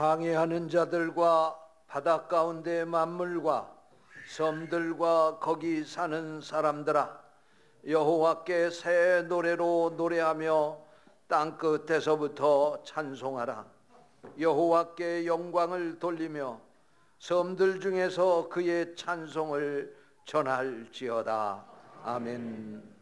항해하는 자들과 바닷 가운데 만물과 섬들과 거기 사는 사람들아, 여호와께 새 노래로 노래하며 땅 끝에서부터 찬송하라. 여호와께 영광을 돌리며 섬들 중에서 그의 찬송을 전할지어다. 아멘.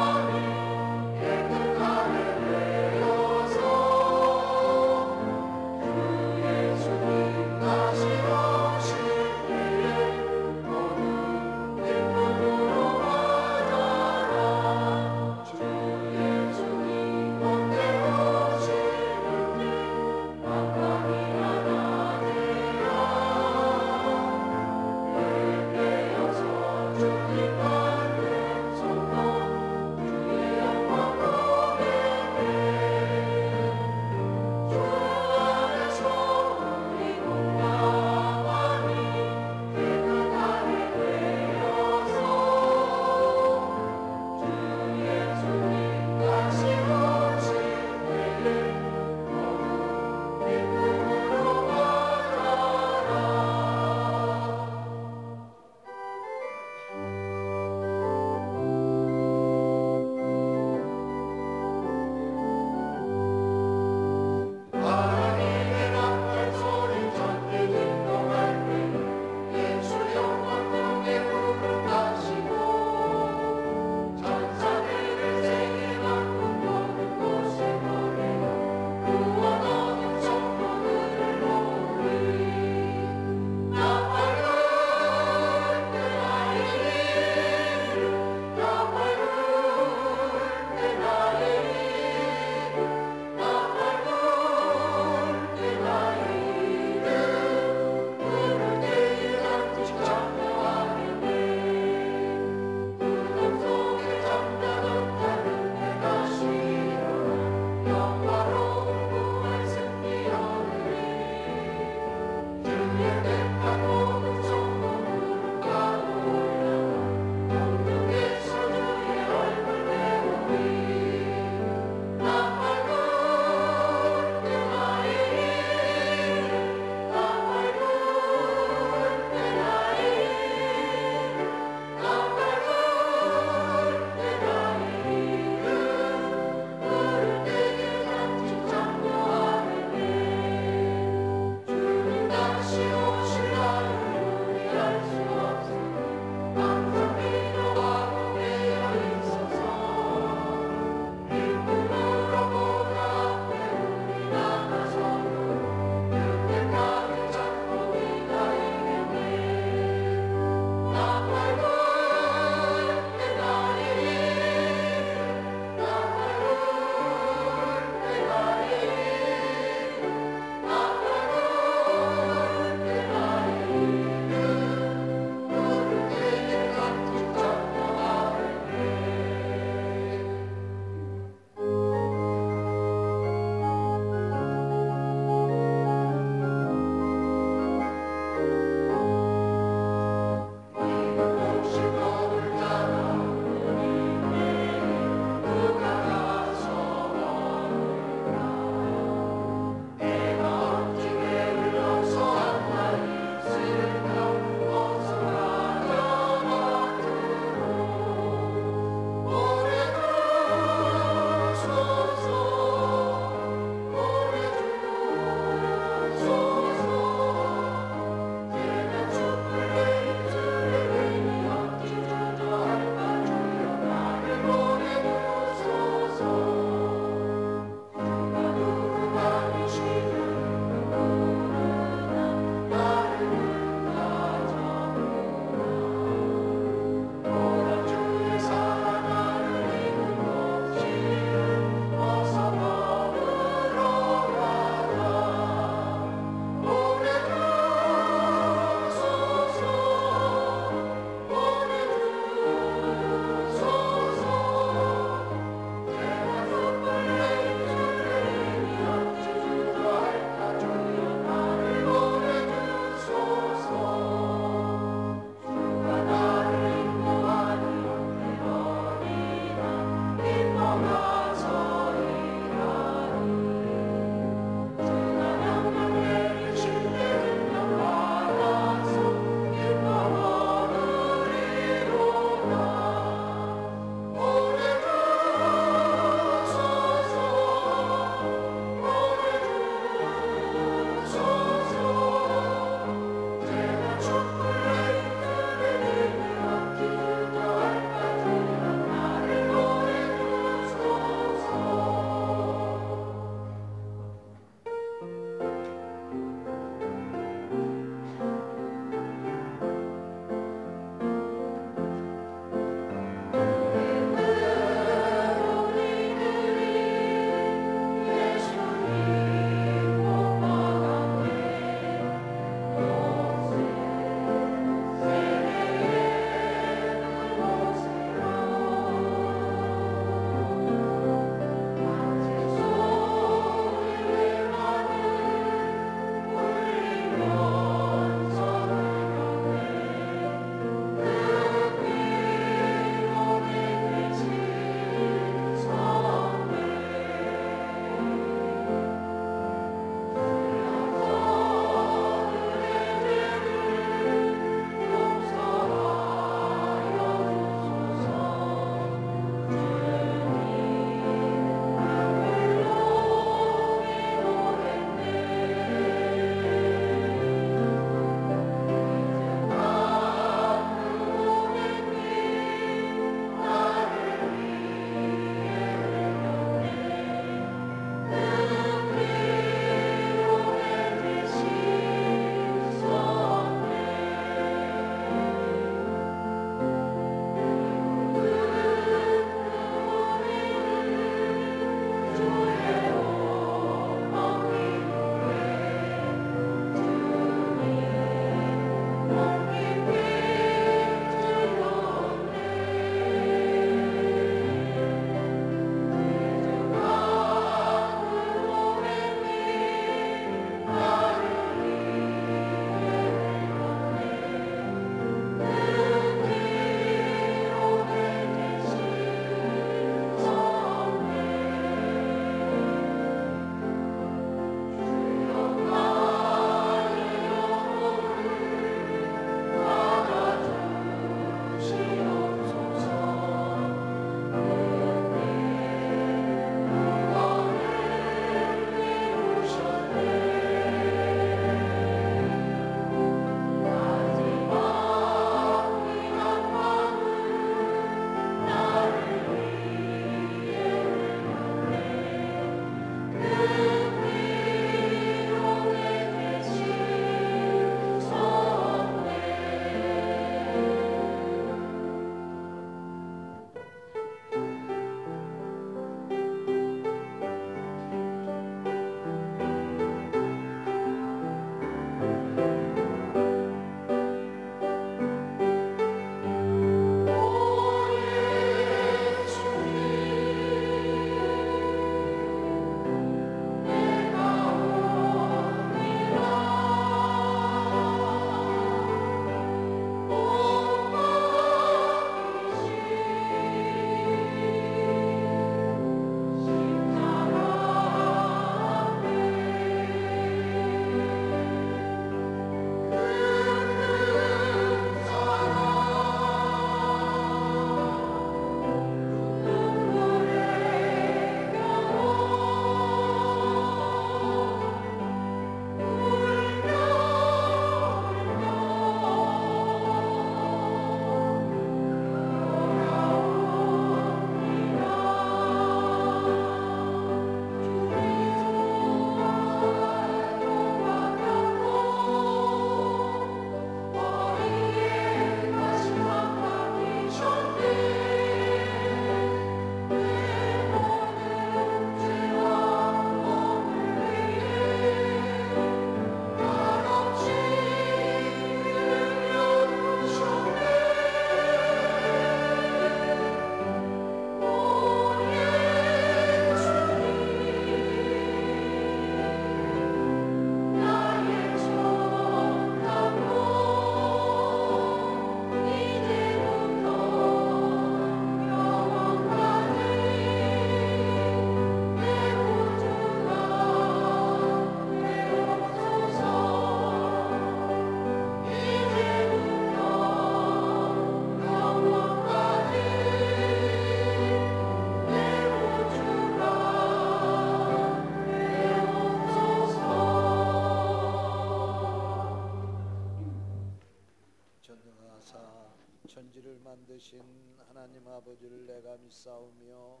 만드신 하나님 아버지를 내가 믿사오며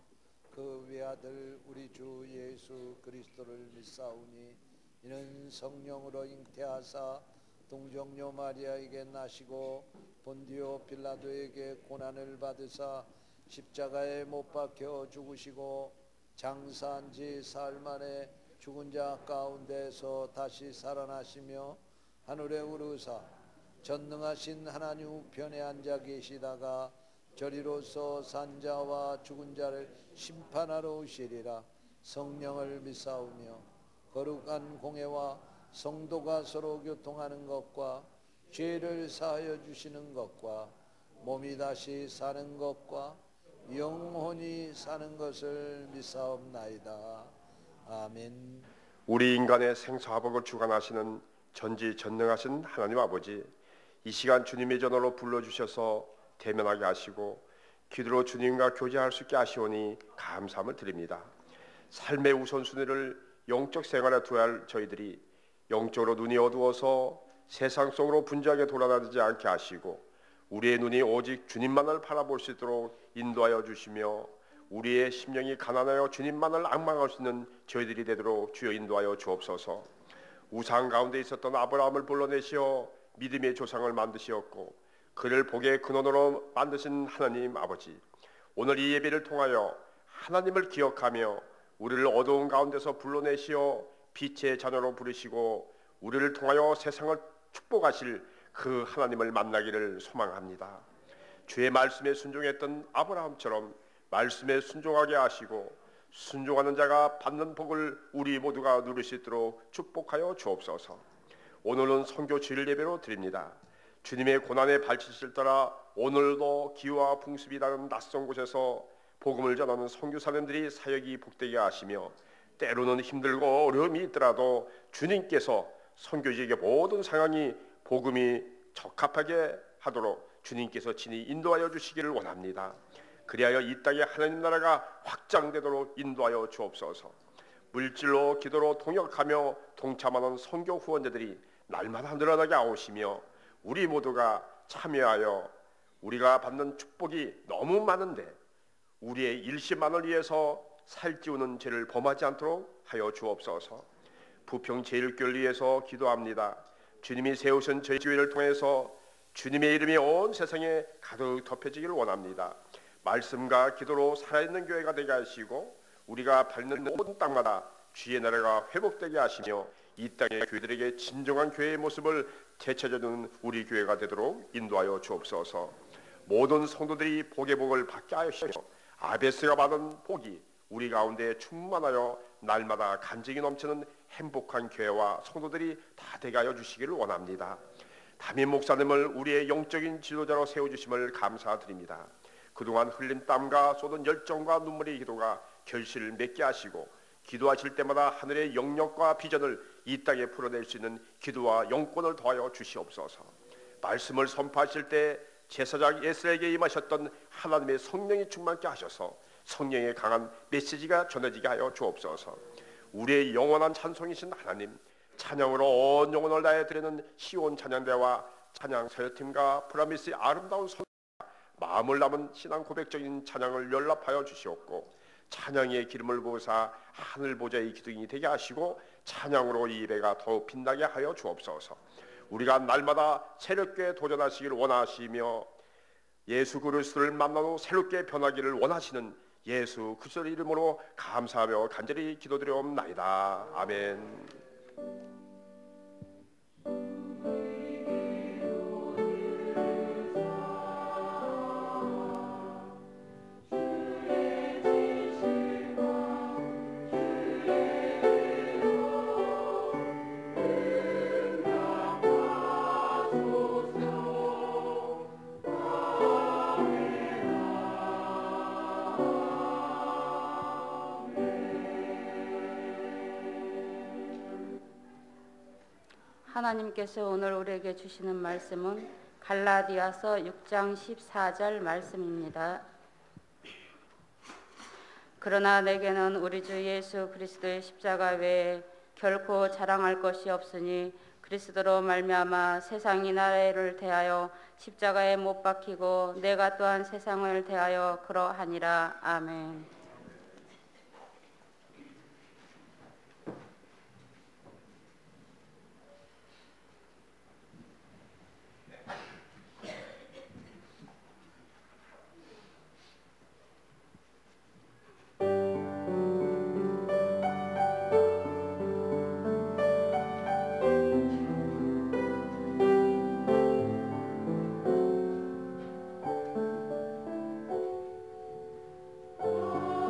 그 외아들 우리 주 예수 그리스도를 믿사오니 이는 성령으로 잉태하사 동정녀 마리아에게 나시고 본디오 빌라도에게 고난을 받으사 십자가에 못 박혀 죽으시고 장사한 지 사흘 만에 죽은 자 가운데서 다시 살아나시며 하늘에 오르사 전능하신 하나님 우편에 앉아 계시다가 저리로서 산자와 죽은 자를 심판하러 오시리라. 성령을 믿사오며 거룩한 공회와 성도가 서로 교통하는 것과 죄를 사하여 주시는 것과 몸이 다시 사는 것과 영원히 사는 것을 믿사옵나이다. 아멘. 우리 인간의 생사화복을 주관하시는 전지전능하신 하나님 아버지, 이 시간 주님의 전화로 불러주셔서 대면하게 하시고 기도로 주님과 교제할 수 있게 하시오니 감사함을 드립니다. 삶의 우선순위를 영적 생활에 두어야 할 저희들이 영적으로 눈이 어두워서 세상 속으로 분주하게 돌아다니지 않게 하시고 우리의 눈이 오직 주님만을 바라볼 수 있도록 인도하여 주시며 우리의 심령이 가난하여 주님만을 앙망할 수 있는 저희들이 되도록 주여 인도하여 주옵소서. 우상 가운데 있었던 아브라함을 불러내시어 믿음의 조상을 만드시었고 그를 복의 근원으로 만드신 하나님 아버지, 오늘 이 예배를 통하여 하나님을 기억하며 우리를 어두운 가운데서 불러내시어 빛의 자녀로 부르시고 우리를 통하여 세상을 축복하실 그 하나님을 만나기를 소망합니다. 주의 말씀에 순종했던 아브라함처럼 말씀에 순종하게 하시고 순종하는 자가 받는 복을 우리 모두가 누릴 수 있도록 축복하여 주옵소서. 오늘은 선교 주일 예배로 드립니다. 주님의 고난의 발치실 따라 오늘도 기후와 풍습이 다른 낯선 곳에서 복음을 전하는 선교사님들이 사역이 복되게 하시며 때로는 힘들고 어려움이 있더라도 주님께서 선교지에게 모든 상황이 복음이 적합하게 하도록 주님께서 친히 인도하여 주시기를 원합니다. 그리하여 이 땅에 하나님 나라가 확장되도록 인도하여 주옵소서. 물질로 기도로 동역하며 동참하는 선교 후원자들이 날마다 늘어나게 하오시며 우리 모두가 참여하여 우리가 받는 축복이 너무 많은데 우리의 일시만을 위해서 살찌우는 죄를 범하지 않도록 하여 주옵소서. 부평제일교회를 위해서 기도합니다. 주님이 세우신 저희 교회를 통해서 주님의 이름이 온 세상에 가득 덮여지기를 원합니다. 말씀과 기도로 살아있는 교회가 되게 하시고 우리가 밟는 모든 땅마다 주의 나라가 회복되게 하시며 이 땅의 교회들에게 진정한 교회의 모습을 되찾아주는 우리 교회가 되도록 인도하여 주옵소서. 모든 성도들이 복의 복을 받게 하시며 아베스가 받은 복이 우리 가운데 충만하여 날마다 간증이 넘치는 행복한 교회와 성도들이 다 되게 하여 주시기를 원합니다. 담임 목사님을 우리의 영적인 지도자로 세워주심을 감사드립니다. 그동안 흘린 땀과 쏟은 열정과 눈물의 기도가 결실을 맺게 하시고 기도하실 때마다 하늘의 영역과 비전을 이 땅에 풀어낼 수 있는 기도와 영권을 더하여 주시옵소서. 말씀을 선포하실 때 제사장 예스에게 임하셨던 하나님의 성령이 충만케 하셔서 성령의 강한 메시지가 전해지게 하여 주옵소서. 우리의 영원한 찬송이신 하나님, 찬양으로 온 영혼을 다해 드리는 시온 찬양대와 찬양 사역팀과 프라미스의 아름다운 마음을 담은 신앙 고백적인 찬양을 연락하여 주시옵고 찬양의 기름을 부으사 하늘 보좌의 기둥이 되게 하시고 찬양으로 이 예배가 더욱 빛나게 하여 주옵소서. 우리가 날마다 새롭게 도전하시기를 원하시며 예수 그리스도를 만나고 새롭게 변하기를 원하시는 예수 그리스도의 이름으로 감사하며 간절히 기도드리옵나이다. 아멘. 하나님께서 오늘 우리에게 주시는 말씀은 갈라디아서 6장 14절 말씀입니다. 그러나 내게는 우리 주 예수 그리스도의 십자가 외에 결코 자랑할 것이 없으니 그리스도로 말미암아 세상이 나를 대하여 십자가에 못 박히고 내가 또한 세상을 대하여 그러하니라. 아멘. Oh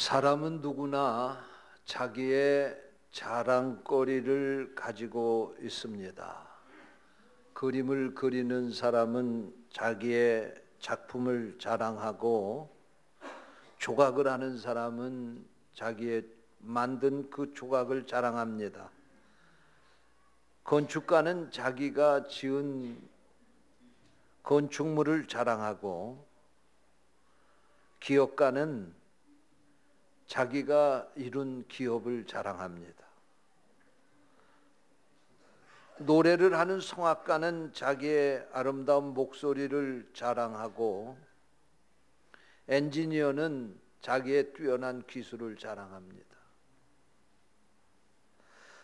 사람은 누구나 자기의 자랑거리를 가지고 있습니다. 그림을 그리는 사람은 자기의 작품을 자랑하고, 조각을 하는 사람은 자기의 만든 그 조각을 자랑합니다. 건축가는 자기가 지은 건축물을 자랑하고, 기업가는 자기가 이룬 기업을 자랑합니다. 노래를 하는 성악가는 자기의 아름다운 목소리를 자랑하고, 엔지니어는 자기의 뛰어난 기술을 자랑합니다.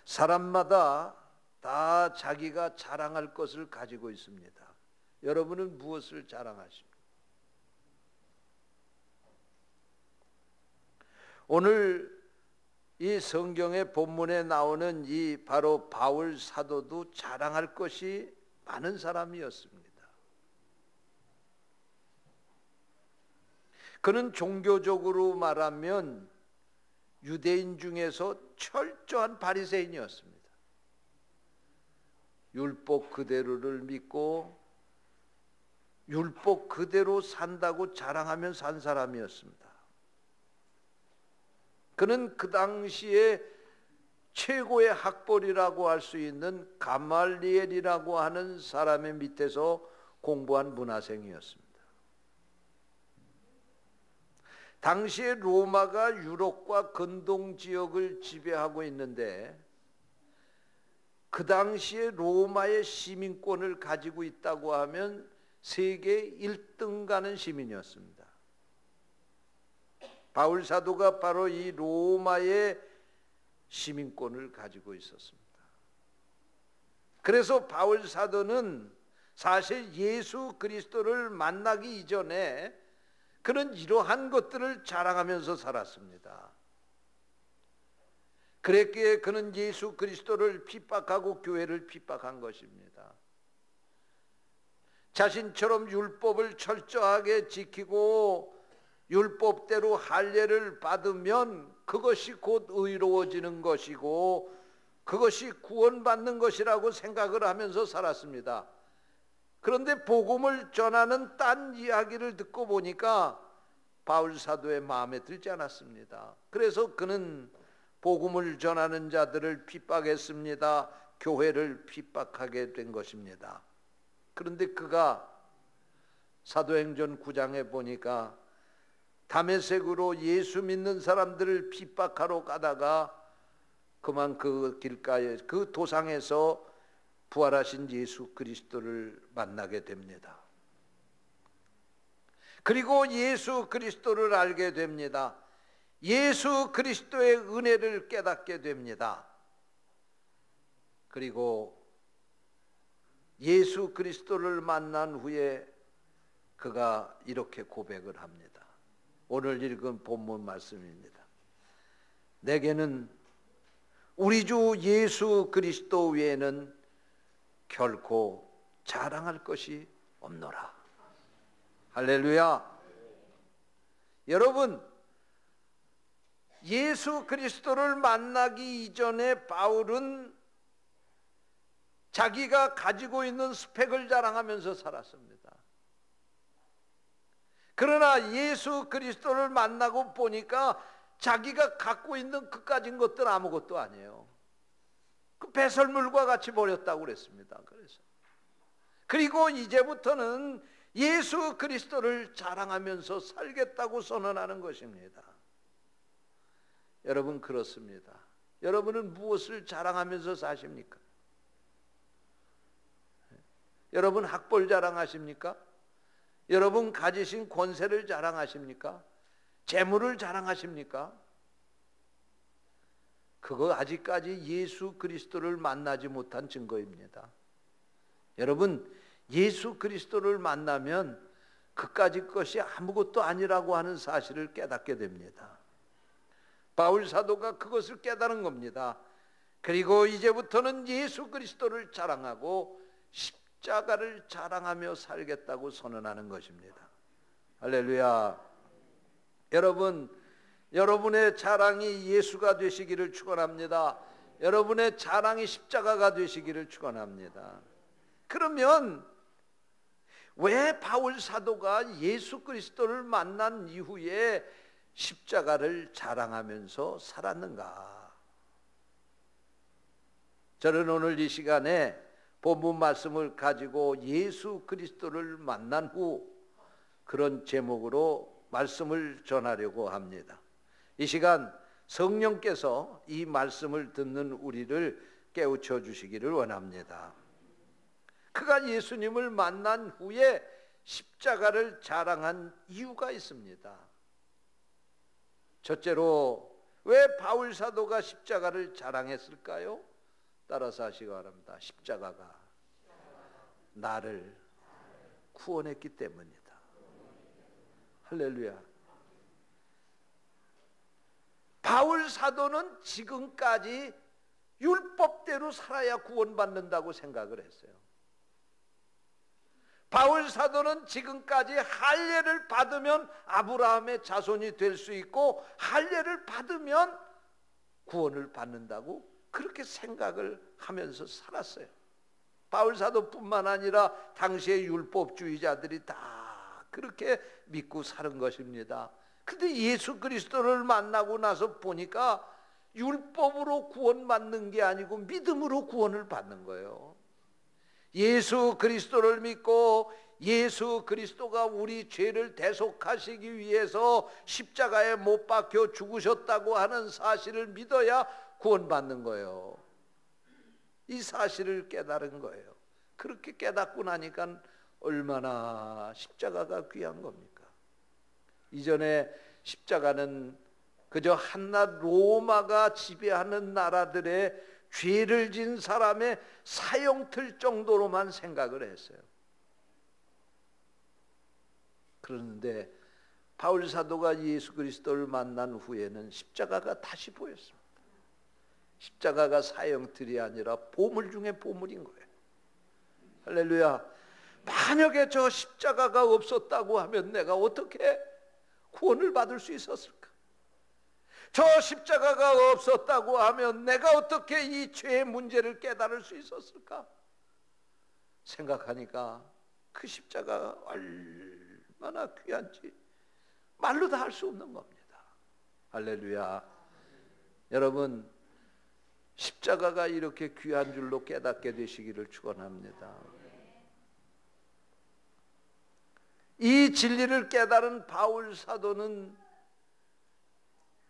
사람마다 다 자기가 자랑할 것을 가지고 있습니다. 여러분은 무엇을 자랑하십니까? 오늘 이 성경의 본문에 나오는 이 바로 바울 사도도 자랑할 것이 많은 사람이었습니다. 그는 종교적으로 말하면 유대인 중에서 철저한 바리새인이었습니다. 율법 그대로를 믿고 율법 그대로 산다고 자랑하며 산 사람이었습니다. 그는 그 당시에 최고의 학벌이라고 할 수 있는 가말리엘이라고 하는 사람의 밑에서 공부한 문화생이었습니다. 당시에 로마가 유럽과 근동 지역을 지배하고 있는데, 그 당시에 로마의 시민권을 가지고 있다고 하면 세계 1등 가는 시민이었습니다. 바울 사도가 바로 이 로마의 시민권을 가지고 있었습니다. 그래서 바울 사도는 사실 예수 그리스도를 만나기 이전에 그는 이러한 것들을 자랑하면서 살았습니다. 그랬기에 그는 예수 그리스도를 핍박하고 교회를 핍박한 것입니다. 자신처럼 율법을 철저하게 지키고 율법대로 할례를 받으면 그것이 곧 의로워지는 것이고 그것이 구원받는 것이라고 생각을 하면서 살았습니다. 그런데 복음을 전하는 딴 이야기를 듣고 보니까 바울 사도의 마음에 들지 않았습니다. 그래서 그는 복음을 전하는 자들을 핍박했습니다. 교회를 핍박하게 된 것입니다. 그런데 그가 사도행전 9장에 보니까 다메섹으로 예수 믿는 사람들을 핍박하러 가다가 그만 그 길가에 그 도상에서 부활하신 예수 그리스도를 만나게 됩니다. 그리고 예수 그리스도를 알게 됩니다. 예수 그리스도의 은혜를 깨닫게 됩니다. 그리고 예수 그리스도를 만난 후에 그가 이렇게 고백을 합니다. 오늘 읽은 본문 말씀입니다. 내게는 우리 주 예수 그리스도 외에는 결코 자랑할 것이 없노라. 할렐루야. 여러분, 예수 그리스도를 만나기 이전에 바울은 자기가 가지고 있는 스펙을 자랑하면서 살았습니다. 그러나 예수 그리스도를 만나고 보니까 자기가 갖고 있는 그까진 것들 아무것도 아니에요. 그 배설물과 같이 버렸다고 그랬습니다. 그리고 이제부터는 예수 그리스도를 자랑하면서 살겠다고 선언하는 것입니다. 여러분, 그렇습니다. 여러분은 무엇을 자랑하면서 사십니까? 여러분 학벌 자랑하십니까? 여러분 가지신 권세를 자랑하십니까? 재물을 자랑하십니까? 그거 아직까지 예수 그리스도를 만나지 못한 증거입니다. 여러분, 예수 그리스도를 만나면 그까짓 것이 아무것도 아니라고 하는 사실을 깨닫게 됩니다. 바울 사도가 그것을 깨달은 겁니다. 그리고 이제부터는 예수 그리스도를 자랑하고 십자가를 자랑하며 살겠다고 선언하는 것입니다. 할렐루야. 여러분, 여러분의 자랑이 예수가 되시기를 축원합니다. 여러분의 자랑이 십자가가 되시기를 축원합니다. 그러면 왜 바울 사도가 예수 그리스도를 만난 이후에 십자가를 자랑하면서 살았는가? 저는 오늘 이 시간에 본문 말씀을 가지고 예수 그리스도를 만난 후 그런 제목으로 말씀을 전하려고 합니다. 이 시간 성령께서 이 말씀을 듣는 우리를 깨우쳐 주시기를 원합니다. 그가 예수님을 만난 후에 십자가를 자랑한 이유가 있습니다. 첫째로 왜 바울 사도가 십자가를 자랑했을까요? 따라서 하시기 바랍니다. 십자가가 나를 구원했기 때문이다. 할렐루야. 바울 사도는 지금까지 율법대로 살아야 구원받는다고 생각을 했어요. 바울 사도는 지금까지 할례를 받으면 아브라함의 자손이 될 수 있고 할례를 받으면 구원을 받는다고 그렇게 생각을 하면서 살았어요. 바울 사도뿐만 아니라 당시의 율법주의자들이 다 그렇게 믿고 사는 것입니다. 근데 예수 그리스도를 만나고 나서 보니까 율법으로 구원받는 게 아니고 믿음으로 구원을 받는 거예요. 예수 그리스도를 믿고 예수 그리스도가 우리 죄를 대속하시기 위해서 십자가에 못 박혀 죽으셨다고 하는 사실을 믿어야 구원받는 거예요. 이 사실을 깨달은 거예요. 그렇게 깨닫고 나니까 얼마나 십자가가 귀한 겁니까? 이전에 십자가는 그저 한낱 로마가 지배하는 나라들의 죄를 진 사람의 사형틀 정도로만 생각을 했어요. 그런데 바울 사도가 예수 그리스도를 만난 후에는 십자가가 다시 보였습니다. 십자가가 사형틀이 아니라 보물 중에 보물인 거예요. 할렐루야. 만약에 저 십자가가 없었다고 하면 내가 어떻게 구원을 받을 수 있었을까? 저 십자가가 없었다고 하면 내가 어떻게 이 죄의 문제를 깨달을 수 있었을까? 생각하니까 그 십자가가 얼마나 귀한지 말로 다 할 수 없는 겁니다. 할렐루야. 여러분, 십자가가 이렇게 귀한 줄로 깨닫게 되시기를 축원합니다. 이 진리를 깨달은 바울 사도는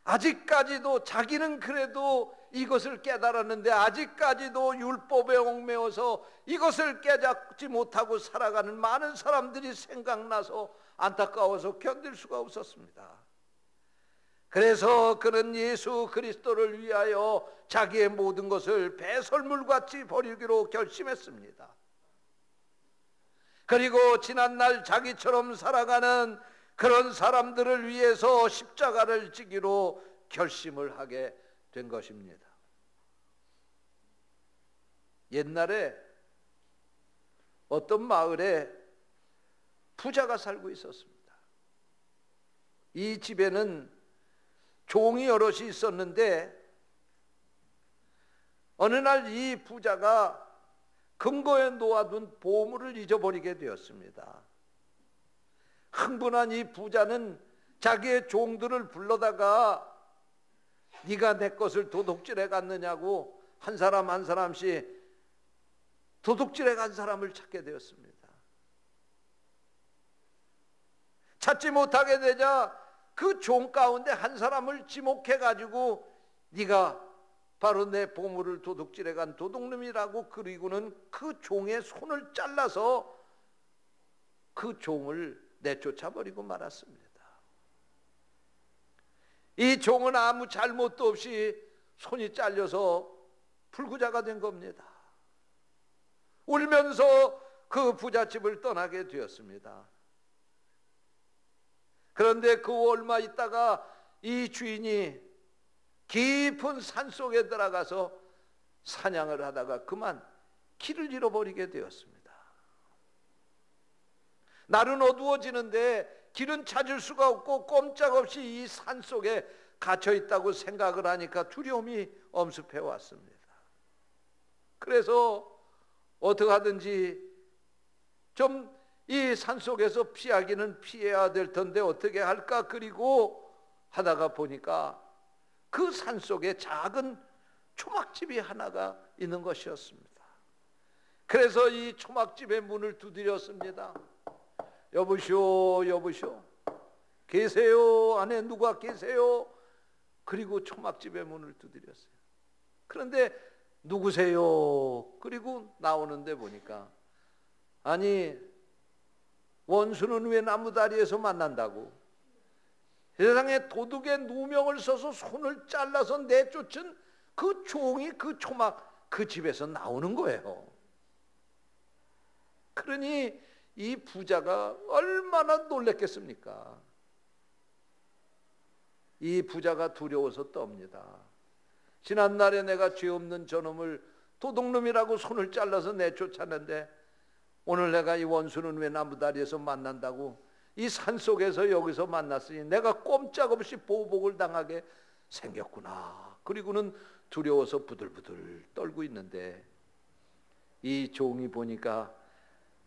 아직까지도 자기는 그래도 이것을 깨달았는데 아직까지도 율법에 얽매여서 이것을 깨닫지 못하고 살아가는 많은 사람들이 생각나서 안타까워서 견딜 수가 없었습니다. 그래서 그는 예수 그리스도를 위하여 자기의 모든 것을 배설물같이 버리기로 결심했습니다. 그리고 지난날 자기처럼 살아가는 그런 사람들을 위해서 십자가를 지기로 결심을 하게 된 것입니다. 옛날에 어떤 마을에 부자가 살고 있었습니다. 이 집에는 종이 여럿이 있었는데 어느 날 이 부자가 금고에 놓아둔 보물을 잊어버리게 되었습니다. 흥분한 이 부자는 자기의 종들을 불러다가 네가 내 것을 도둑질해 갔느냐고 한 사람 한 사람씩 도둑질해 간 사람을 찾게 되었습니다. 찾지 못하게 되자 그 종 가운데 한 사람을 지목해 가지고 네가 바로 내 보물을 도둑질해 간 도둑놈이라고 그리고는 그 종의 손을 잘라서 그 종을 내쫓아버리고 말았습니다. 이 종은 아무 잘못도 없이 손이 잘려서 불구자가 된 겁니다. 울면서 그 부잣집을 떠나게 되었습니다. 그런데 그 얼마 있다가 이 주인이 깊은 산속에 들어가서 사냥을 하다가 그만 길을 잃어버리게 되었습니다. 날은 어두워지는데 길은 찾을 수가 없고 꼼짝없이 이 산속에 갇혀 있다고 생각을 하니까 두려움이 엄습해 왔습니다. 그래서 어떻게 하든지 좀 이 산속에서 피하기는 피해야 될 텐데 어떻게 할까? 그리고 하다가 보니까 그 산속에 작은 초막집이 하나가 있는 것이었습니다. 그래서 이 초막집의 문을 두드렸습니다. 여보시오, 여보시오, 계세요? 안에 누가 계세요? 그리고 초막집의 문을 두드렸어요. 그런데 누구세요? 그리고 나오는데 보니까, 아니, 원수는 왜 나무다리에서 만난다고? 세상에 도둑의 누명을 써서 손을 잘라서 내쫓은 그 종이 그 초막 그 집에서 나오는 거예요. 그러니 이 부자가 얼마나 놀랬겠습니까? 이 부자가 두려워서 떱니다. 지난날에 내가 죄 없는 저놈을 도둑놈이라고 손을 잘라서 내쫓았는데 오늘 내가 이 원수는 왜 나무다리에서 만난다고 이 산속에서 여기서 만났으니 내가 꼼짝없이 보복을 당하게 생겼구나. 그리고는 두려워서 부들부들 떨고 있는데 이 종이 보니까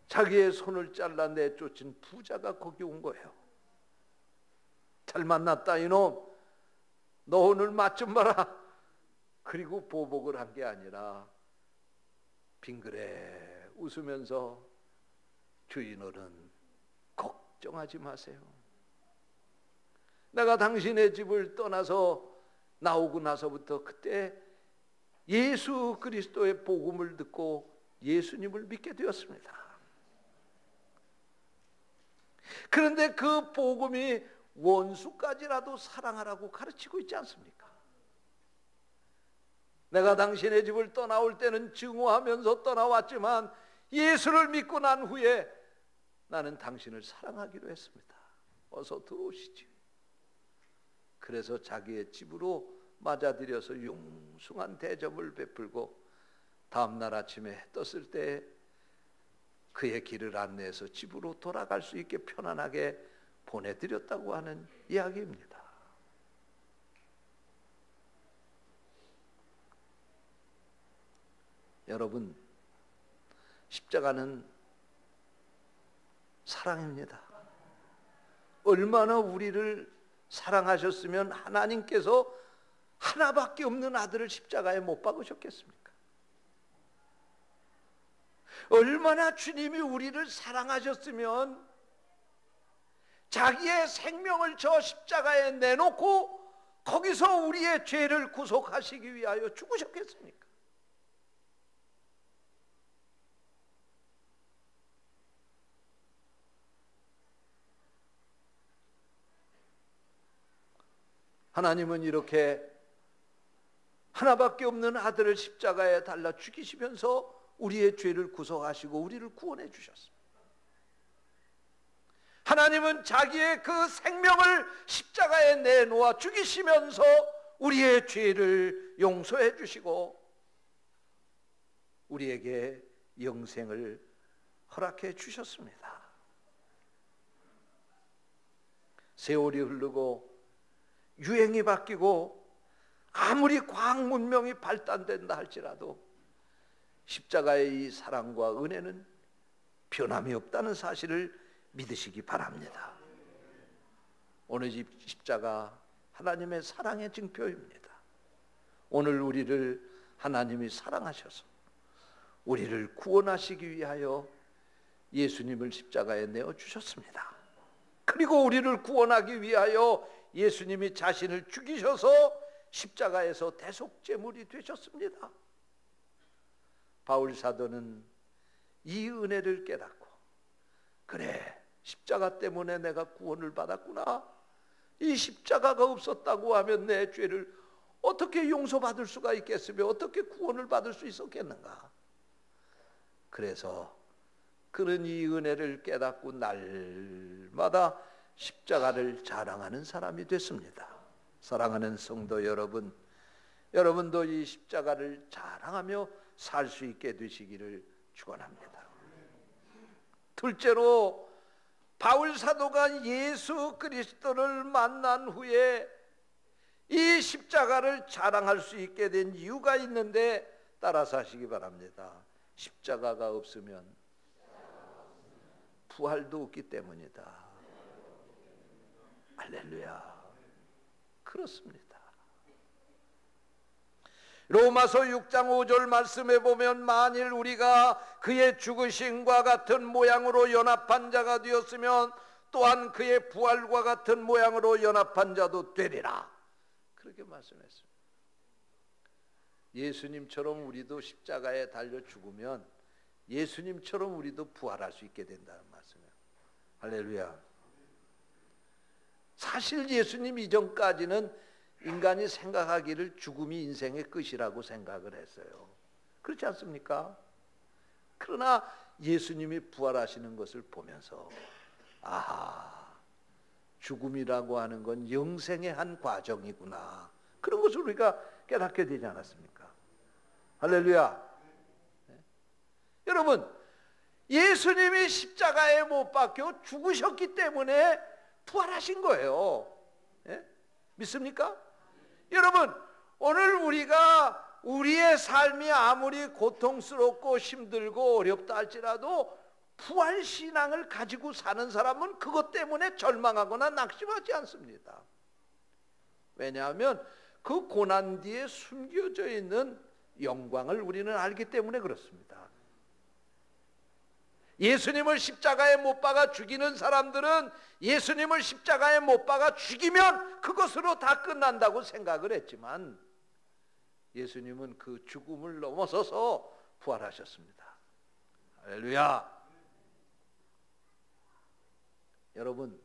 자기의 손을 잘라 내쫓은 부자가 거기 온 거예요. 잘 만났다 이놈, 너 오늘 맛 좀 봐라. 그리고 보복을 한 게 아니라 빙그레 웃으면서 주인어른 걱정하지 마세요. 내가 당신의 집을 떠나서 나오고 나서부터 그때 예수 그리스도의 복음을 듣고 예수님을 믿게 되었습니다. 그런데 그 복음이 원수까지라도 사랑하라고 가르치고 있지 않습니까? 내가 당신의 집을 떠나올 때는 증오하면서 떠나왔지만 예수를 믿고 난 후에 나는 당신을 사랑하기로 했습니다. 어서 들어오시지. 그래서 자기의 집으로 맞아들여서 융숭한 대접을 베풀고 다음날 아침에 해 떴을 때 그의 길을 안내해서 집으로 돌아갈 수 있게 편안하게 보내드렸다고 하는 이야기입니다. 여러분, 십자가는 사랑입니다. 얼마나 우리를 사랑하셨으면 하나님께서 하나밖에 없는 아들을 십자가에 못 박으셨겠습니까? 얼마나 주님이 우리를 사랑하셨으면 자기의 생명을 저 십자가에 내놓고 거기서 우리의 죄를 구속하시기 위하여 죽으셨겠습니까? 하나님은 이렇게 하나밖에 없는 아들을 십자가에 달라 죽이시면서 우리의 죄를 구속하시고 우리를 구원해 주셨습니다. 하나님은 자기의 그 생명을 십자가에 내놓아 죽이시면서 우리의 죄를 용서해 주시고 우리에게 영생을 허락해 주셨습니다. 세월이 흐르고 유행이 바뀌고 아무리 과학 문명이 발달된다 할지라도 십자가의 이 사랑과 은혜는 변함이 없다는 사실을 믿으시기 바랍니다. 오늘 십자가 하나님의 사랑의 증표입니다. 오늘 우리를 하나님이 사랑하셔서 우리를 구원하시기 위하여 예수님을 십자가에 내어주셨습니다. 그리고 우리를 구원하기 위하여 예수님이 자신을 죽이셔서 십자가에서 대속제물이 되셨습니다. 바울 사도는 이 은혜를 깨닫고 그래, 십자가 때문에 내가 구원을 받았구나. 이 십자가가 없었다고 하면 내 죄를 어떻게 용서받을 수가 있겠으며 어떻게 구원을 받을 수 있었겠는가. 그래서 그는 이 은혜를 깨닫고 날마다 십자가를 자랑하는 사람이 됐습니다. 사랑하는 성도 여러분, 여러분도 이 십자가를 자랑하며 살 수 있게 되시기를 축원합니다. 둘째로 바울 사도가 예수 그리스도를 만난 후에 이 십자가를 자랑할 수 있게 된 이유가 있는데 따라서 하시기 바랍니다. 십자가가 없으면 부활도 없기 때문이다. 할렐루야. 그렇습니다. 로마서 6장 5절 말씀에 보면 만일 우리가 그의 죽으심과 같은 모양으로 연합한 자가 되었으면 또한 그의 부활과 같은 모양으로 연합한 자도 되리라. 그렇게 말씀했습니다. 예수님처럼 우리도 십자가에 달려 죽으면 예수님처럼 우리도 부활할 수 있게 된다는 말씀이에요. 할렐루야. 사실 예수님 이전까지는 인간이 생각하기를 죽음이 인생의 끝이라고 생각을 했어요. 그렇지 않습니까? 그러나 예수님이 부활하시는 것을 보면서 아하, 죽음이라고 하는 건 영생의 한 과정이구나. 그런 것을 우리가 깨닫게 되지 않았습니까? 할렐루야. 네? 여러분, 예수님이 십자가에 못 박혀 죽으셨기 때문에 부활하신 거예요. 네? 믿습니까? 여러분, 오늘 우리가 우리의 삶이 아무리 고통스럽고 힘들고 어렵다 할지라도 부활신앙을 가지고 사는 사람은 그것 때문에 절망하거나 낙심하지 않습니다. 왜냐하면 그 고난 뒤에 숨겨져 있는 영광을 우리는 알기 때문에 그렇습니다. 예수님을 십자가에 못 박아 죽이는 사람들은 예수님을 십자가에 못 박아 죽이면 그것으로 다 끝난다고 생각을 했지만 예수님은 그 죽음을 넘어서서 부활하셨습니다. 할렐루야. 여러분,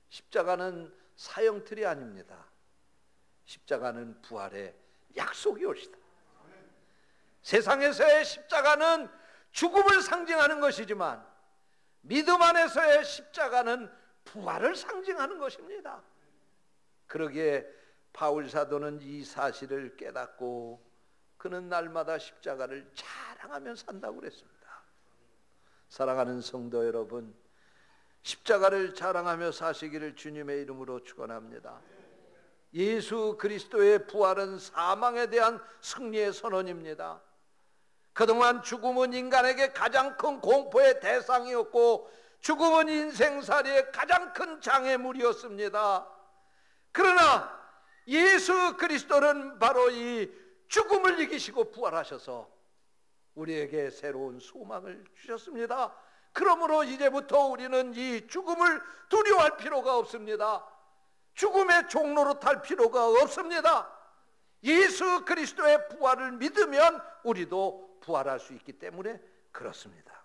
십자가는 사형틀이 아닙니다. 십자가는 부활의 약속이 옳시다. 세상에서의 십자가는 죽음을 상징하는 것이지만 믿음 안에서의 십자가는 부활을 상징하는 것입니다. 그러기에 바울 사도는 이 사실을 깨닫고 그는 날마다 십자가를 자랑하며 산다고 그랬습니다. 사랑하는 성도 여러분, 십자가를 자랑하며 사시기를 주님의 이름으로 축원합니다. 예수 그리스도의 부활은 사망에 대한 승리의 선언입니다. 그동안 죽음은 인간에게 가장 큰 공포의 대상이었고 죽음은 인생살이의 가장 큰 장애물이었습니다. 그러나 예수 그리스도는 바로 이 죽음을 이기시고 부활하셔서 우리에게 새로운 소망을 주셨습니다. 그러므로 이제부터 우리는 이 죽음을 두려워할 필요가 없습니다. 죽음의 종로로 탈 필요가 없습니다. 예수 그리스도의 부활을 믿으면 우리도 부활할 수 있기 때문에 그렇습니다.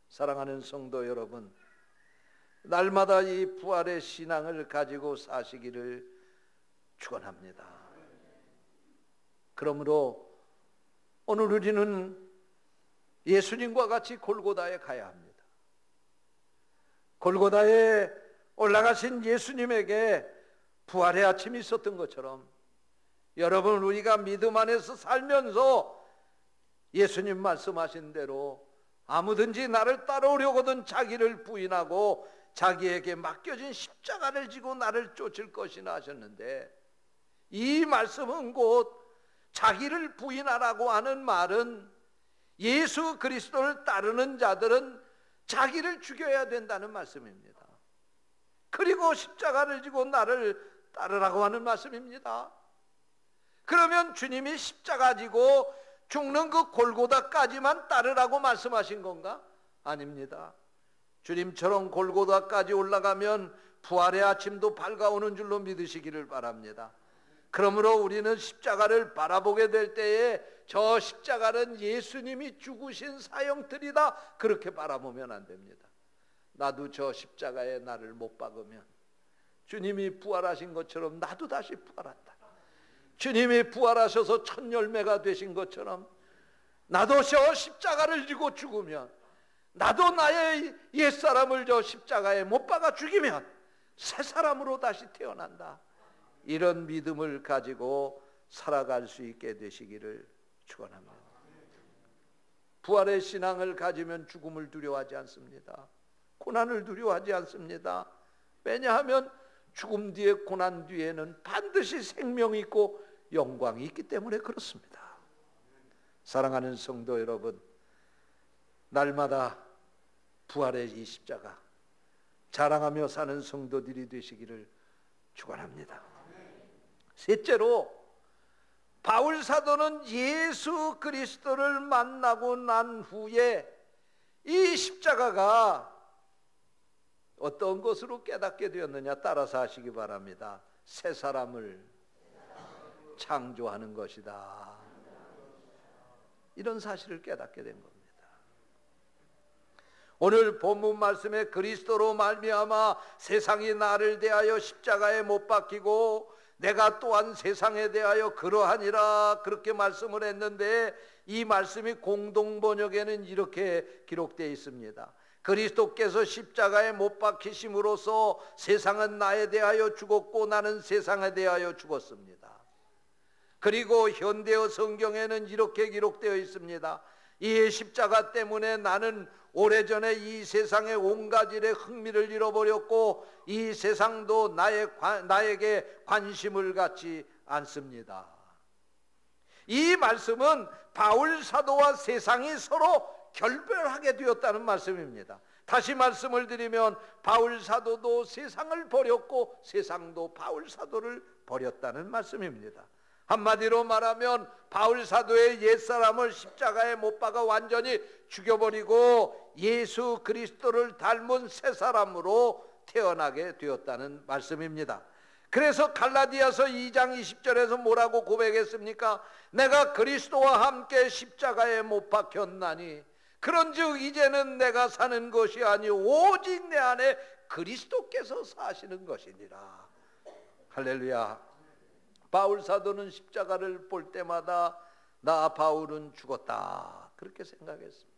사랑하는 성도 여러분, 날마다 이 부활의 신앙을 가지고 사시기를 축원합니다. 그러므로 오늘 우리는 예수님과 같이 골고다에 가야 합니다. 골고다에 올라가신 예수님에게 부활의 아침이 있었던 것처럼 여러분, 우리가 믿음 안에서 살면서 예수님 말씀하신 대로 아무든지 나를 따라오려거든 자기를 부인하고 자기에게 맡겨진 십자가를 지고 나를 쫓을 것이나 하셨는데, 이 말씀은 곧 자기를 부인하라고 하는 말은 예수 그리스도를 따르는 자들은 자기를 죽여야 된다는 말씀입니다. 그리고 십자가를 지고 나를 따르라고 하는 말씀입니다. 그러면 주님이 십자가 지고 죽는 그 골고다까지만 따르라고 말씀하신 건가? 아닙니다. 주님처럼 골고다까지 올라가면 부활의 아침도 밝아오는 줄로 믿으시기를 바랍니다. 그러므로 우리는 십자가를 바라보게 될 때에 저 십자가는 예수님이 죽으신 사형틀이다, 그렇게 바라보면 안 됩니다. 나도 저 십자가에 나를 못 박으면 주님이 부활하신 것처럼 나도 다시 부활한다. 주님이 부활하셔서 첫 열매가 되신 것처럼 나도 저 십자가를 지고 죽으면, 나도 나의 옛사람을 저 십자가에 못 박아 죽이면 새 사람으로 다시 태어난다. 이런 믿음을 가지고 살아갈 수 있게 되시기를 축원합니다. 부활의 신앙을 가지면 죽음을 두려워하지 않습니다. 고난을 두려워하지 않습니다. 왜냐하면 죽음 뒤에 고난 뒤에는 반드시 생명이 있고 영광이 있기 때문에 그렇습니다. 사랑하는 성도 여러분, 날마다 부활의 이 십자가 자랑하며 사는 성도들이 되시기를 축원합니다. 셋째로, 바울 사도는 예수 그리스도를 만나고 난 후에 이 십자가가 어떤 것으로 깨닫게 되었느냐 따라서 하시기 바랍니다. 새 사람을 창조하는 것이다. 이런 사실을 깨닫게 된 겁니다. 오늘 본문 말씀에 그리스도로 말미암아 세상이 나를 대하여 십자가에 못 박히고 내가 또한 세상에 대하여 그러하니라, 그렇게 말씀을 했는데 이 말씀이 공동 번역에는 이렇게 기록되어 있습니다. 그리스도께서 십자가에 못 박히심으로써 세상은 나에 대하여 죽었고 나는 세상에 대하여 죽었습니다. 그리고 현대어 성경에는 이렇게 기록되어 있습니다. 이 십자가 때문에 나는 오래전에 이 세상의 온갖 일에 흥미를 잃어버렸고 이 세상도 나에게 관심을 갖지 않습니다. 이 말씀은 바울 사도와 세상이 서로 결별하게 되었다는 말씀입니다. 다시 말씀을 드리면 바울 사도도 세상을 버렸고 세상도 바울 사도를 버렸다는 말씀입니다. 한마디로 말하면 바울 사도의 옛사람을 십자가에 못 박아 완전히 죽여버리고 예수 그리스도를 닮은 새 사람으로 태어나게 되었다는 말씀입니다. 그래서 갈라디아서 2장 20절에서 뭐라고 고백했습니까? 내가 그리스도와 함께 십자가에 못 박혔나니 그런즉 이제는 내가 사는 것이 아니오 오직 내 안에 그리스도께서 사시는 것이니라. 할렐루야. 바울 사도는 십자가를 볼 때마다 나 바울은 죽었다 그렇게 생각했습니다.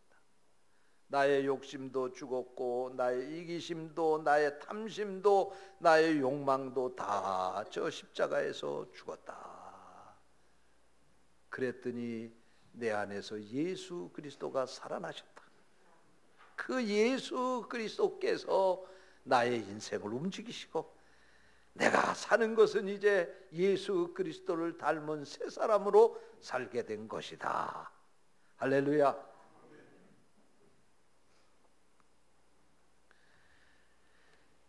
나의 욕심도 죽었고 나의 이기심도 나의 탐심도 나의 욕망도 다 저 십자가에서 죽었다. 그랬더니 내 안에서 예수 그리스도가 살아나셨다. 그 예수 그리스도께서 나의 인생을 움직이시고 내가 사는 것은 이제 예수 그리스도를 닮은 새 사람으로 살게 된 것이다. 할렐루야.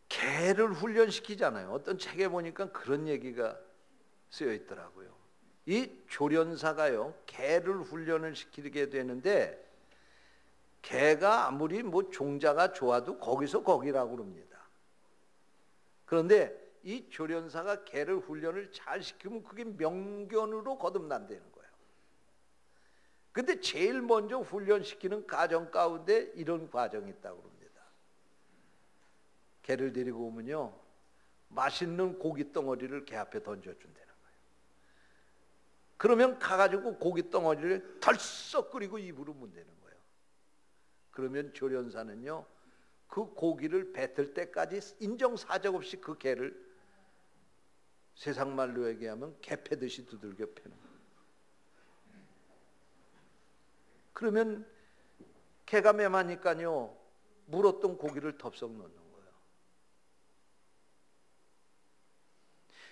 개를 훈련시키잖아요. 어떤 책에 보니까 그런 얘기가 쓰여 있더라고요. 이 조련사가요, 개를 훈련을 시키게 되는데 개가 아무리 뭐 종자가 좋아도 거기서 거기라고 그럽니다. 그런데 이 조련사가 개를 훈련을 잘 시키면 그게 명견으로 거듭난다는 거예요. 근데 제일 먼저 훈련시키는 과정 가운데 이런 과정이 있다고 합니다. 개를 데리고 오면요, 맛있는 고기 덩어리를 개 앞에 던져준다는 거예요. 그러면 가가지고 고기 덩어리를 덜썩 끓이고 입으로 문대는 거예요. 그러면 조련사는요, 그 고기를 뱉을 때까지 인정사정 없이 그 개를 세상 말로 얘기하면 개 패듯이 두들겨 패는 거예요. 그러면 개가 매마니까요, 물었던 고기를 덥석 넣는 거예요.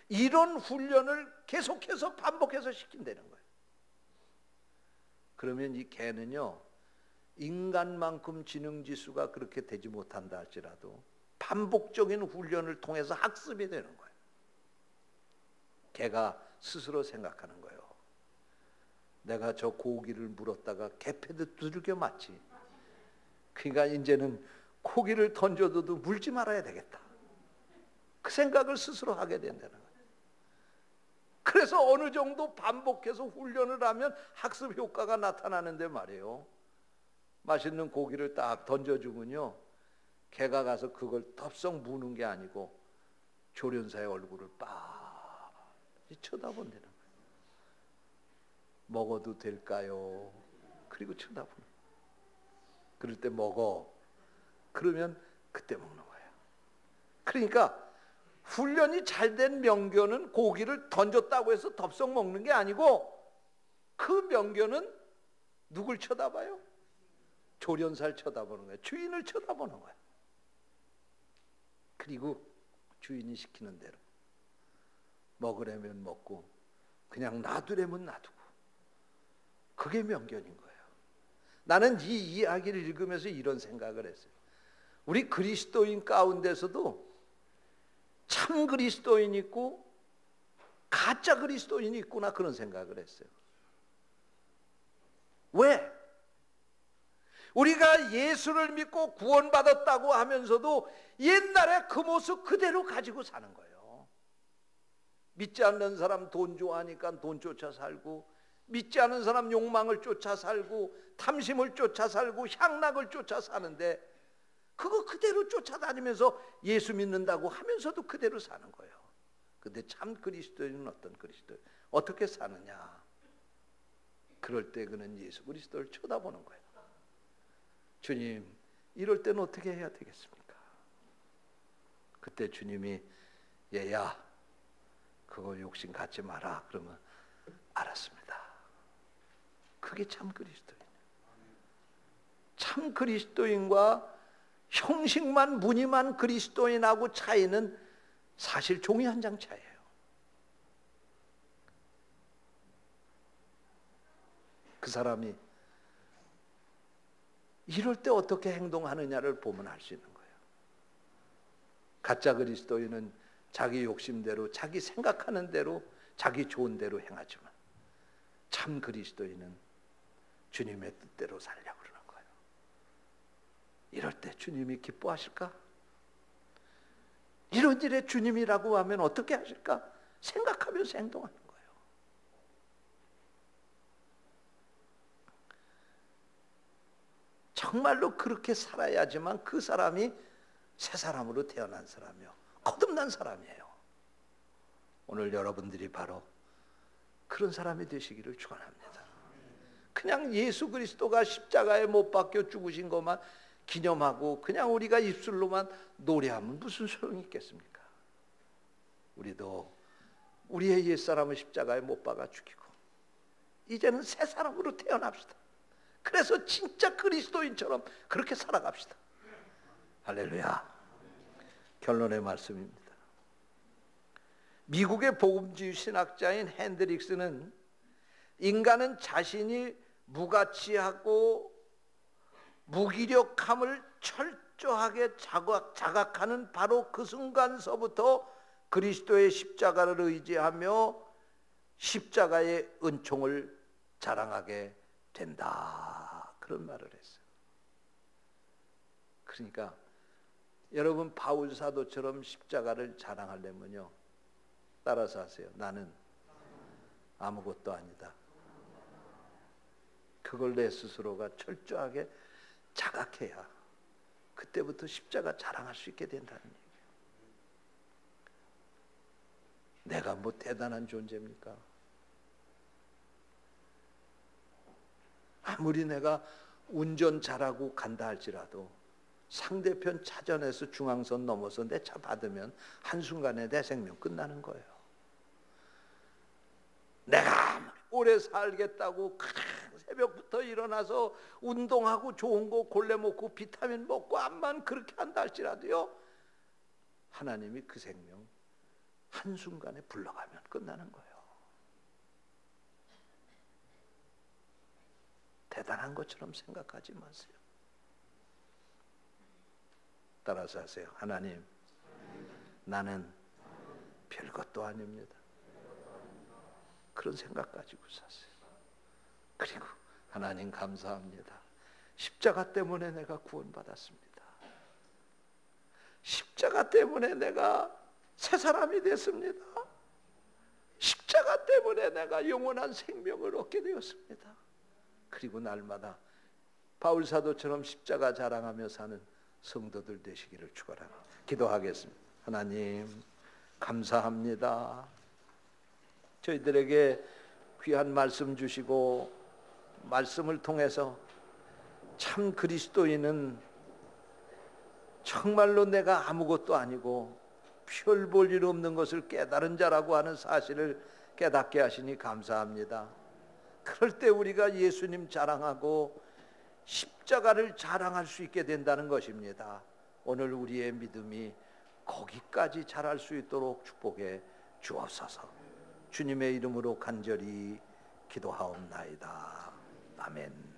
이런 훈련을 계속해서 반복해서 시킨다는 거예요. 그러면 이 개는요, 인간만큼 지능지수가 그렇게 되지 못한다 할지라도 반복적인 훈련을 통해서 학습이 되는 거예요. 개가 스스로 생각하는 거예요. 내가 저 고기를 물었다가 개 패듯 두들겨 맞지. 그러니까 이제는 고기를 던져도 물지 말아야 되겠다. 그 생각을 스스로 하게 된다는 거예요. 그래서 어느 정도 반복해서 훈련을 하면 학습 효과가 나타나는데 말이에요. 맛있는 고기를 딱 던져주면요, 개가 가서 그걸 덥석 무는 게 아니고 조련사의 얼굴을 빡 쳐다본다는 거예요. 먹어도 될까요? 그리고 쳐다보는 거예요. 그럴 때 먹어. 그러면 그때 먹는 거예요. 그러니까 훈련이 잘 된 명견은 고기를 던졌다고 해서 덥석 먹는 게 아니고 그 명견은 누굴 쳐다봐요? 조련사를 쳐다보는 거예요. 주인을 쳐다보는 거예요. 그리고 주인이 시키는 대로 먹으려면 먹고 그냥 놔두려면 놔두고, 그게 명견인 거예요. 나는 이 이야기를 읽으면서 이런 생각을 했어요. 우리 그리스도인 가운데서도 참 그리스도인이 있고 가짜 그리스도인이 있구나, 그런 생각을 했어요. 왜? 우리가 예수를 믿고 구원받았다고 하면서도 옛날에 그 모습 그대로 가지고 사는 거예요. 믿지 않는 사람 돈 좋아하니까 돈 쫓아 살고, 믿지 않는 사람 욕망을 쫓아 살고, 탐심을 쫓아 살고, 향락을 쫓아 사는데, 그거 그대로 쫓아다니면서 예수 믿는다고 하면서도 그대로 사는 거예요. 근데 참 그리스도인은 어떤 그리스도인? 어떻게 사느냐? 그럴 때 그는 예수 그리스도를 쳐다보는 거예요. 주님, 이럴 때는 어떻게 해야 되겠습니까? 그때 주님이 얘야, 그거 욕심 갖지 마라. 그러면 알았습니다. 그게 참 그리스도인이에요. 참 그리스도인과 형식만 무늬만 그리스도인하고 차이는 사실 종이 한 장 차이예요. 그 사람이 이럴 때 어떻게 행동하느냐를 보면 알 수 있는 거예요. 가짜 그리스도인은 자기 욕심대로, 자기 생각하는 대로, 자기 좋은 대로 행하지만 참 그리스도인은 주님의 뜻대로 살려고 그러는 거예요. 이럴 때 주님이 기뻐하실까? 이런 일에 주님이라고 하면 어떻게 하실까? 생각하면서 행동하는 거예요. 정말로 그렇게 살아야지만 그 사람이 새 사람으로 태어난 사람이요, 거듭난 사람이에요. 오늘 여러분들이 바로 그런 사람이 되시기를 축원합니다. 그냥 예수 그리스도가 십자가에 못 박혀 죽으신 것만 기념하고 그냥 우리가 입술로만 노래하면 무슨 소용이 있겠습니까? 우리도 우리의 옛사람을 십자가에 못 박아 죽이고 이제는 새 사람으로 태어납시다. 그래서 진짜 그리스도인처럼 그렇게 살아갑시다. 할렐루야. 결론의 말씀입니다. 미국의 복음주의 신학자인 핸드릭스는 인간은 자신이 무가치하고 무기력함을 철저하게 자각하는 바로 그 순간서부터 그리스도의 십자가를 의지하며 십자가의 은총을 자랑하게 된다, 그런 말을 했어요. 그러니까 여러분 바울 사도처럼 십자가를 자랑하려면요, 따라서 하세요. 나는 아무것도 아니다. 그걸 내 스스로가 철저하게 자각해야 그때부터 십자가 자랑할 수 있게 된다는 얘기예요. 내가 뭐 대단한 존재입니까? 아무리 내가 운전 잘하고 간다 할지라도 상대편 차전에서 중앙선 넘어서 내 차 받으면 한순간에 내 생명 끝나는 거예요. 내가 오래 살겠다고 새벽부터 일어나서 운동하고 좋은 거 골래 먹고 비타민 먹고 암만 그렇게 한다 할지라도요, 하나님이 그 생명 한순간에 불러가면 끝나는 거예요. 대단한 것처럼 생각하지 마세요. 따라서 하세요. 하나님, 나는 별것도 아닙니다. 그런 생각 가지고 사세요. 그리고 하나님 감사합니다. 십자가 때문에 내가 구원받았습니다. 십자가 때문에 내가 새 사람이 됐습니다. 십자가 때문에 내가 영원한 생명을 얻게 되었습니다. 그리고 날마다 바울 사도처럼 십자가 자랑하며 사는 성도들 되시기를 축원합니다. 기도하겠습니다. 하나님 감사합니다. 저희들에게 귀한 말씀 주시고 말씀을 통해서 참 그리스도인은 정말로 내가 아무것도 아니고 별 볼 일 없는 것을 깨달은 자라고 하는 사실을 깨닫게 하시니 감사합니다. 그럴 때 우리가 예수님 자랑하고 십자가를 자랑할 수 있게 된다는 것입니다. 오늘 우리의 믿음이 거기까지 자랄 수 있도록 축복해 주옵소서. 주님의 이름으로 간절히 기도하옵나이다. 아멘.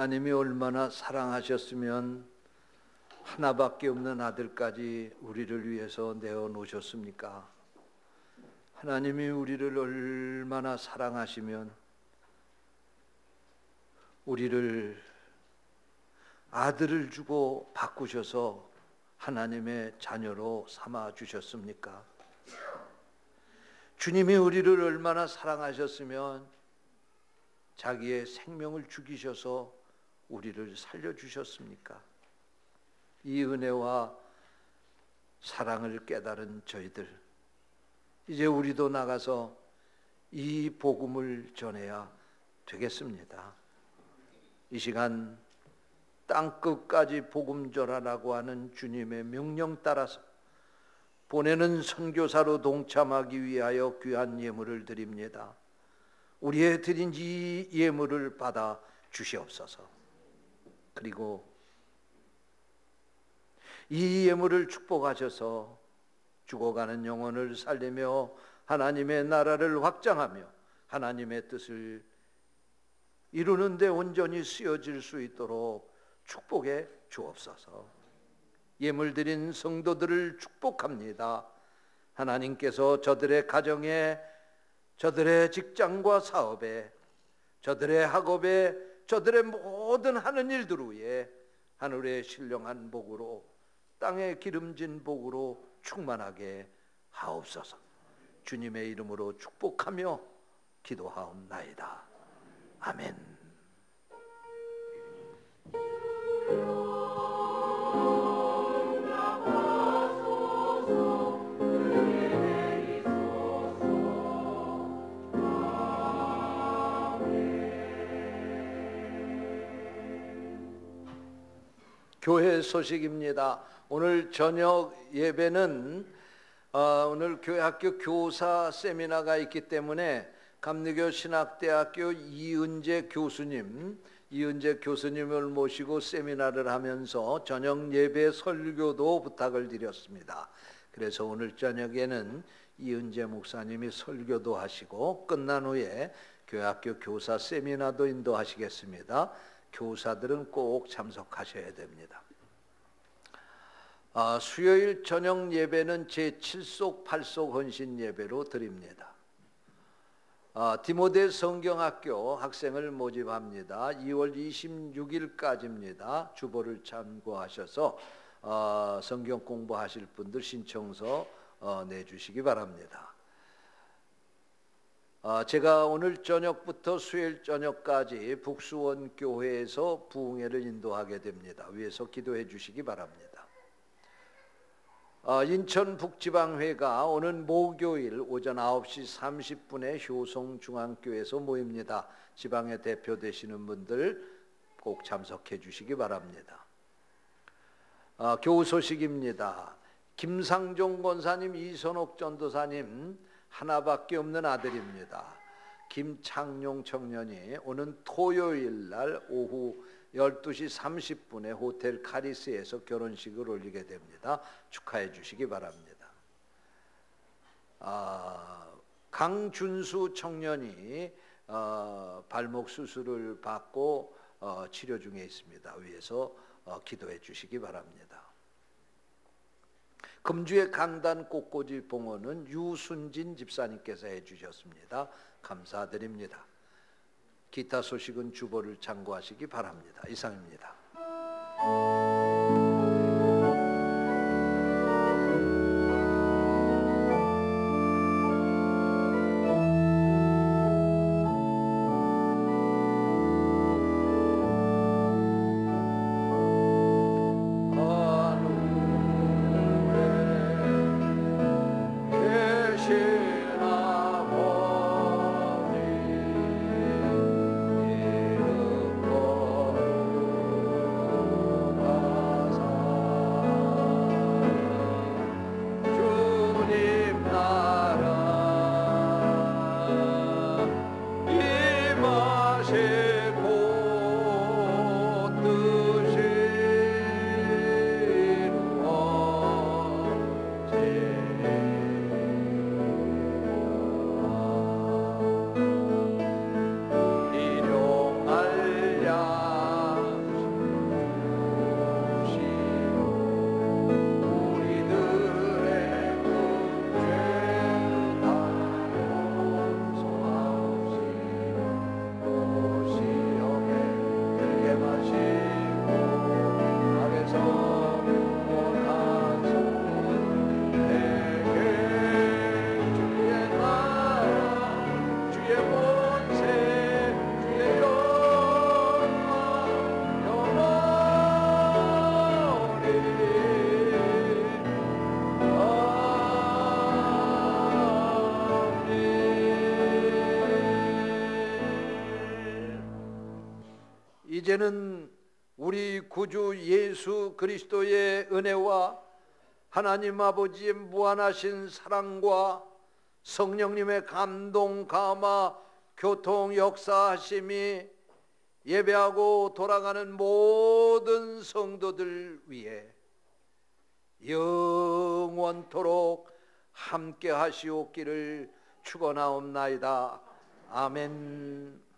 하나님이 얼마나 사랑하셨으면 하나밖에 없는 아들까지 우리를 위해서 내어놓으셨습니까? 하나님이 우리를 얼마나 사랑하시면 우리를 아들을 주고 바꾸셔서 하나님의 자녀로 삼아 주셨습니까? 주님이 우리를 얼마나 사랑하셨으면 자기의 생명을 죽이셔서 우리를 살려주셨습니까? 이 은혜와 사랑을 깨달은 저희들, 이제 우리도 나가서 이 복음을 전해야 되겠습니다. 이 시간 땅끝까지 복음 전하라고 하는 주님의 명령 따라서 보내는 선교사로 동참하기 위하여 귀한 예물을 드립니다. 우리의 드린 이 예물을 받아 주시옵소서. 그리고 이 예물을 축복하셔서 죽어가는 영혼을 살리며 하나님의 나라를 확장하며 하나님의 뜻을 이루는 데 온전히 쓰여질 수 있도록 축복해 주옵소서. 예물 드린 성도들을 축복합니다. 하나님께서 저들의 가정에, 저들의 직장과 사업에, 저들의 학업에, 저들의 모든 하는 일들 위에 하늘의 신령한 복으로, 땅의 기름진 복으로 충만하게 하옵소서. 주님의 이름으로 축복하며 기도하옵나이다. 아멘. 교회 소식입니다. 오늘 저녁 예배는 오늘 교회학교 교사 세미나가 있기 때문에 감리교 신학대학교 이은재 교수님 이은재 교수님을 모시고 세미나를 하면서 저녁 예배 설교도 부탁을 드렸습니다. 그래서 오늘 저녁에는 이은재 목사님이 설교도 하시고 끝난 후에 교회학교 교사 세미나도 인도하시겠습니다. 교사들은 꼭 참석하셔야 됩니다. 수요일 저녁 예배는 제7속 8속 헌신 예배로 드립니다. 디모데 성경학교 학생을 모집합니다. 2월 26일까지입니다. 주보를 참고하셔서 성경 공부하실 분들 신청서 내주시기 바랍니다. 제가 오늘 저녁부터 수요일 저녁까지 북수원 교회에서 부흥회를 인도하게 됩니다. 위에서 기도해 주시기 바랍니다. 인천 북지방회가 오는 목요일 오전 9시 30분에 효성중앙교회에서 모입니다. 지방에 대표되시는 분들 꼭 참석해 주시기 바랍니다. 교우 소식입니다. 김상종 권사님, 이선옥 전도사님 하나밖에 없는 아들입니다. 김창룡 청년이 오는 토요일 날 오후 12시 30분에 호텔 카리스에서 결혼식을 올리게 됩니다. 축하해 주시기 바랍니다. 강준수 청년이 발목 수술을 받고 치료 중에 있습니다. 위에서 기도해 주시기 바랍니다. 금주의 강단 꽃꽂이 봉헌은 유순진 집사님께서 해주셨습니다. 감사드립니다. 기타 소식은 주보를 참고하시기 바랍니다. 이상입니다. 이제는 우리 구주 예수 그리스도의 은혜와 하나님 아버지의 무한하신 사랑과 성령님의 감동, 감화, 교통, 역사하심이 예배하고 돌아가는 모든 성도들 위해 영원토록 함께 하시옵기를 축원하옵나이다. 아멘.